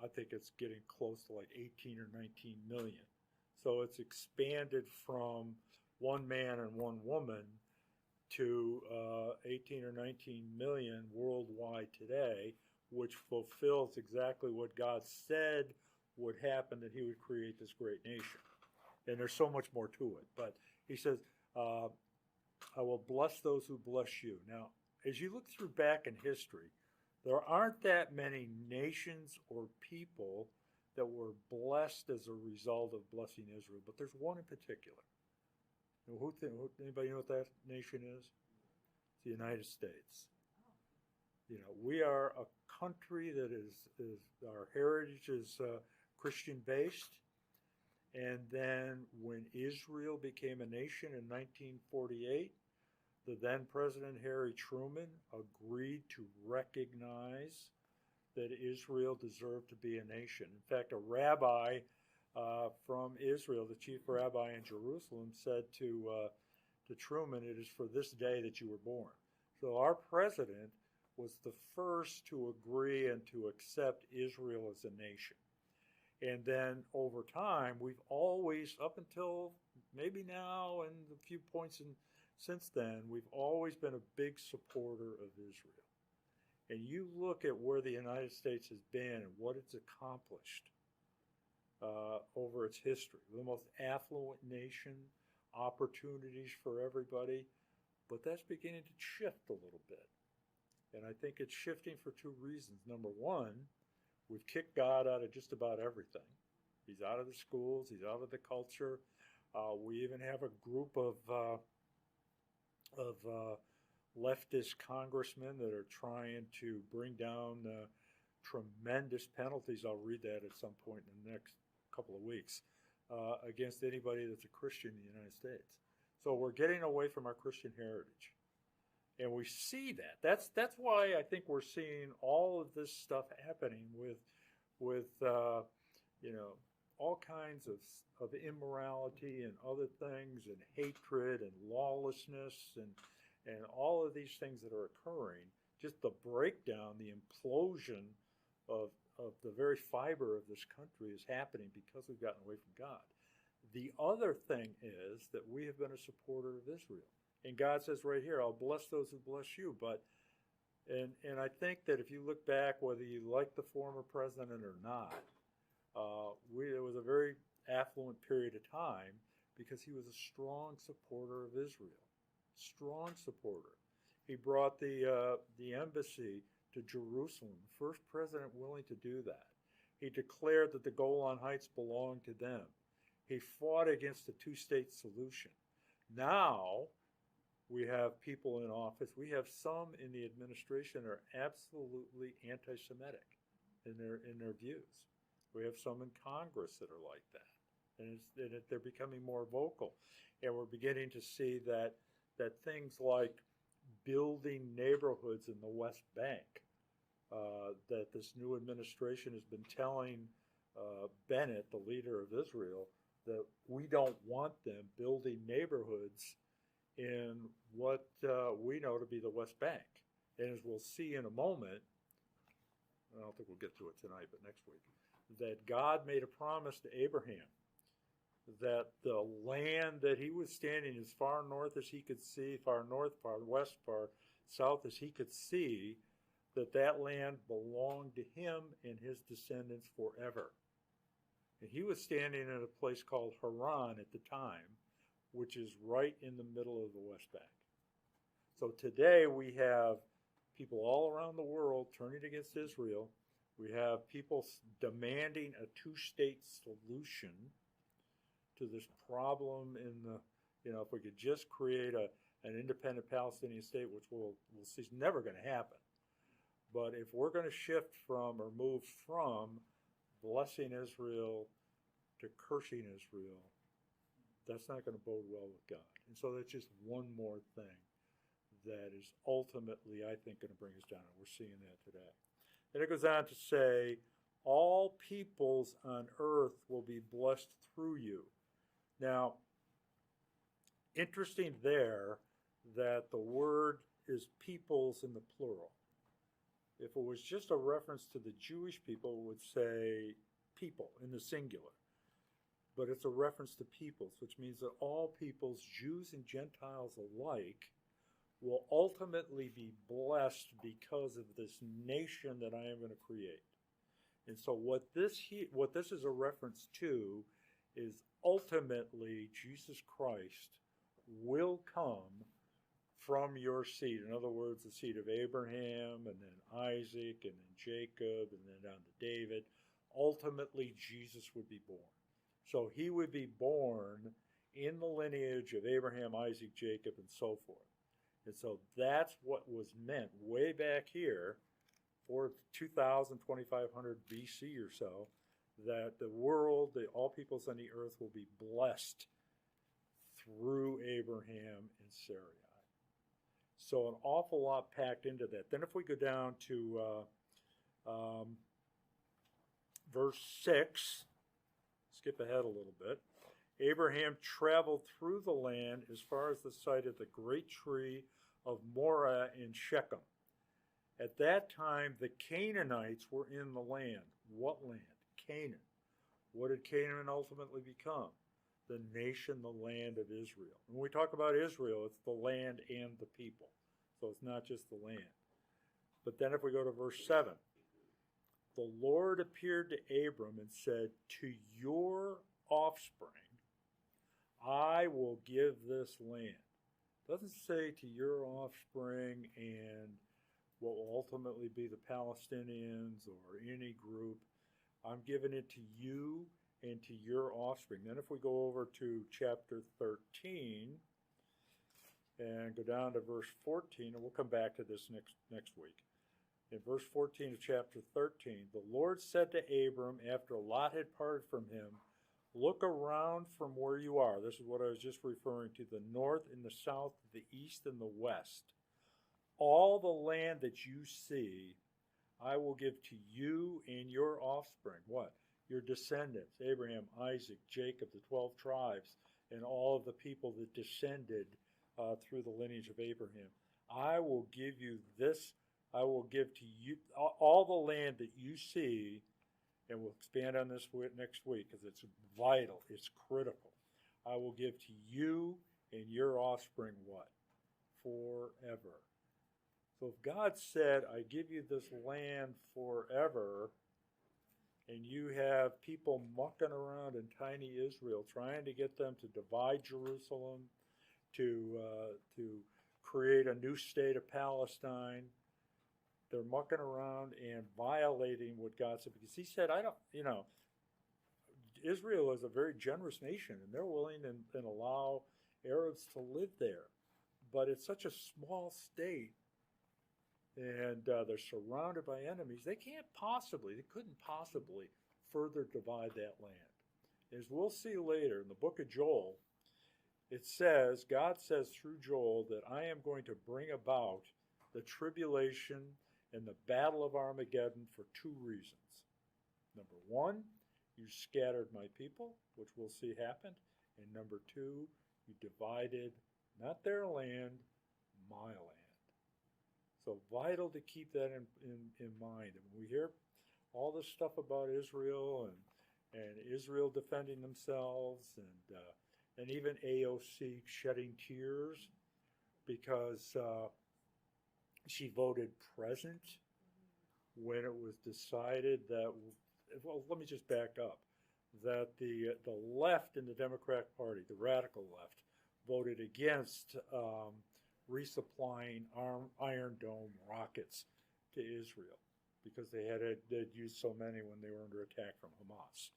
I think it's getting close to like 18 or 19 million. So it's expanded from one man and one woman to 18 or 19 million worldwide today, which fulfills exactly what God said would happen, that he would create this great nation. And there's so much more to it. But he says, I will bless those who bless you. Now, as you look through back in history, there aren't that many nations or people that were blessed as a result of blessing Israel, but there's one in particular. Anybody know what that nation is? It's the United States. We are a country that is our heritage is Christian based, And then when Israel became a nation in 1948, the then President Harry Truman agreed to recognize that Israel deserved to be a nation. In fact, a rabbi from Israel, the chief rabbi in Jerusalem, said to Truman, "It is for this day that you were born." So our president was the first to agree and to accept Israel as a nation. And then over time, we've always, up until maybe now and a few points since then, we've always been a big supporter of Israel. And you look at where the United States has been and what it's accomplished over its history. The most affluent nation, opportunities for everybody, but that's beginning to shift a little bit. And I think it's shifting for two reasons. Number one, we've kicked God out of just about everything. He's out of the schools, he's out of the culture. We even have a group of leftist congressmen that are trying to bring down tremendous penalties. I'll read that at some point in the next couple of weeks against anybody that's a Christian in the United States. So we're getting away from our Christian heritage. And we see that. That's why I think we're seeing all of this stuff happening with all kinds of immorality and other things and hatred and lawlessness and all of these things that are occurring. Just the breakdown, the implosion of the very fiber of this country is happening because we've gotten away from God. The other thing is that we have been a supporter of Israel. And God says right here, I'll bless those who bless you. And I think that if you look back, whether you like the former president or not, it was a very affluent period of time because he was a strong supporter of Israel. Strong supporter. He brought the embassy to Jerusalem, the first president willing to do that. He declared that the Golan Heights belonged to them. He fought against a two-state solution. Now, we have people in office. We have some in the administration that are absolutely anti-Semitic in their views. We have some in Congress that are like that, and they're becoming more vocal. And we're beginning to see that things like building neighborhoods in the West Bank, that this new administration has been telling Bennett, the leader of Israel, that we don't want them building neighborhoods in what we know to be the West Bank. And as we'll see in a moment, I don't think we'll get to it tonight, but next week, that God made a promise to Abraham that the land that he was standing as far north as he could see, far north, far west, far south as he could see, that land belonged to him and his descendants forever. And he was standing in a place called Haran at the time, which is right in the middle of the West Bank. So today we have people all around the world turning against Israel. We have people demanding a two-state solution to this problem if we could just create an independent Palestinian state, which we'll see is never going to happen. But if we're going to shift from or move from blessing Israel to cursing Israel, that's not going to bode well with God. And so that's just one more thing that is ultimately, I think, going to bring us down. And we're seeing that today. And it goes on to say, all peoples on earth will be blessed through you. Now, interesting there that the word is peoples in the plural. If it was just a reference to the Jewish people, it would say people in the singular. But it's a reference to peoples, which means that all peoples, Jews and Gentiles alike, will ultimately be blessed because of this nation that I am going to create. And so what this is a reference to is ultimately Jesus Christ will come from your seed. In other words, the seed of Abraham, and then Isaac, and then Jacob, and then down to David. Ultimately, Jesus would be born. So he would be born in the lineage of Abraham, Isaac, Jacob, and so forth. And so that's what was meant way back here, for 2,000, 2,500 BC or so, that the world, all peoples on the earth will be blessed through Abraham and Sarai. So an awful lot packed into that. Then if we go down to verse 6, skip ahead a little bit. Abraham traveled through the land as far as the site of the great tree of Moreh in Shechem. At that time, the Canaanites were in the land. What land? Canaan. What did Canaan ultimately become? The nation, the land of Israel. When we talk about Israel, it's the land and the people. So it's not just the land. But then if we go to verse 7, the Lord appeared to Abram and said, to your offspring, I will give this land. It doesn't say to your offspring and what will ultimately be the Palestinians or any group. I'm giving it to you and to your offspring. Then if we go over to chapter 13 and go down to verse 14, and we'll come back to this next week. In verse 14 of chapter 13, the Lord said to Abram after Lot had parted from him, look around from where you are. This is what I was just referring to, the north and the south, the east and the west. All the land that you see, I will give to you and your offspring. What? Your descendants, Abraham, Isaac, Jacob, the 12 tribes, and all of the people that descended through the lineage of Abraham. I will give you this, I will give to you all the land that you see, and we'll expand on this next week because it's vital, it's critical. I will give to you and your offspring what? Forever. So if God said, I give you this land forever, and you have people mucking around in tiny Israel trying to get them to divide Jerusalem, to create a new state of Palestine, they're mucking around and violating what God said. Because he said, Israel is a very generous nation, and they're willing and allow Arabs to live there. But it's such a small state, and they're surrounded by enemies. They couldn't possibly further divide that land. As we'll see later in the book of Joel, it says, God says through Joel that I am going to bring about the tribulation and the battle of Armageddon for two reasons. Number one, you scattered my people, which we'll see happened. And number two, you divided not their land, my land. So vital to keep that in mind. And when we hear all this stuff about Israel and Israel defending themselves and even AOC shedding tears because she voted present when it was decided that, well, let me just back up, that the left in the Democratic Party, the radical left, voted against resupplying Iron Dome rockets to Israel because they'd used so many when they were under attack from Hamas.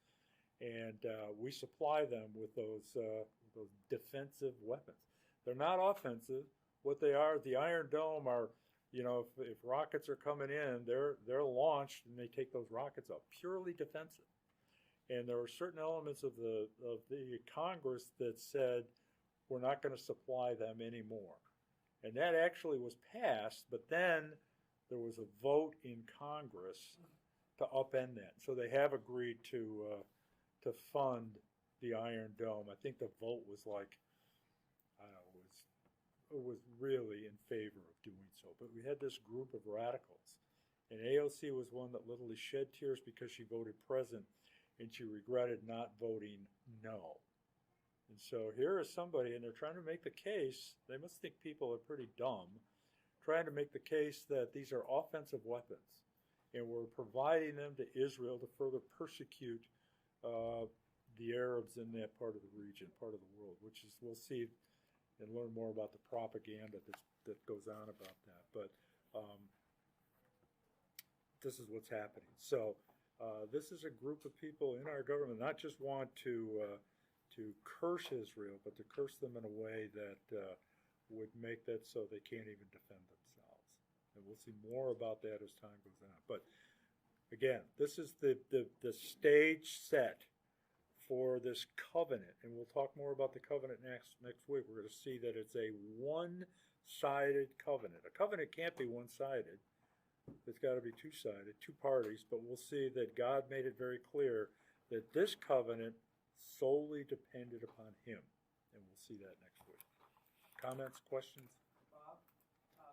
And we supply them with those defensive weapons. They're not offensive. What they are, the Iron Dome are, if rockets are coming in, they're launched and they take those rockets up. Purely defensive. And there were certain elements of the Congress that said we're not going to supply them anymore. And that actually was passed, but then there was a vote in Congress to upend that. So they have agreed to fund the Iron Dome. I think the vote was like, I don't know, it was really in favor of doing so. But we had this group of radicals, and AOC was one that literally shed tears because she voted present, and she regretted not voting no. And so here is somebody, and they're trying to make the case, they must think people are pretty dumb, trying to make the case that these are offensive weapons, and we're providing them to Israel to further persecute the Arabs in that part of the region, part of the world, which is, we'll see and learn more about the propaganda that goes on about that. But this is what's happening. So this is a group of people in our government not just want to curse Israel, but to curse them in a way that would make that so they can't even defend themselves. And we'll see more about that as time goes on. But Again, this is the stage set for this covenant, and we'll talk more about the covenant next week. We're going to see that it's a one-sided covenant. A covenant can't be one-sided. It's got to be two-sided, two parties, but we'll see that God made it very clear that this covenant solely depended upon him, and we'll see that next week. Comments, questions? Bob,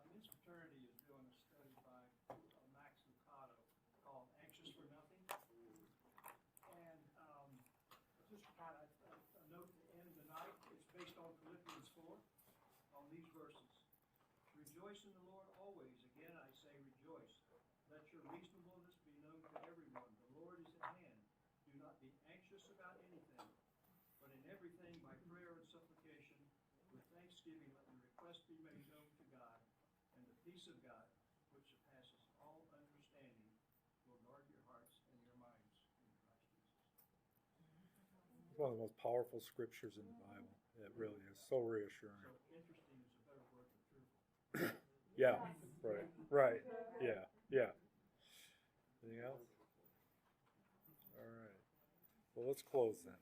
Men's Fraternity is doing a study by Max Lucado called Anxious for Nothing. And just kind of a note to end the night, it's based on Philippians 4, on these verses. Rejoice in the Lord always. Again, I say rejoice. Let your reasonableness be known to everyone. The Lord is at hand. Do not be anxious about anything, but in everything by prayer and supplication, with thanksgiving, let your requests be made known to God, and the peace of God, which surpasses all understanding, will guard your hearts and your minds in Christ Jesus. It's one of the most powerful scriptures in the Bible. It really is so reassuring. So interesting is a better word than truthful. Yeah, right, yeah. Anything else? All right. Well, let's close then.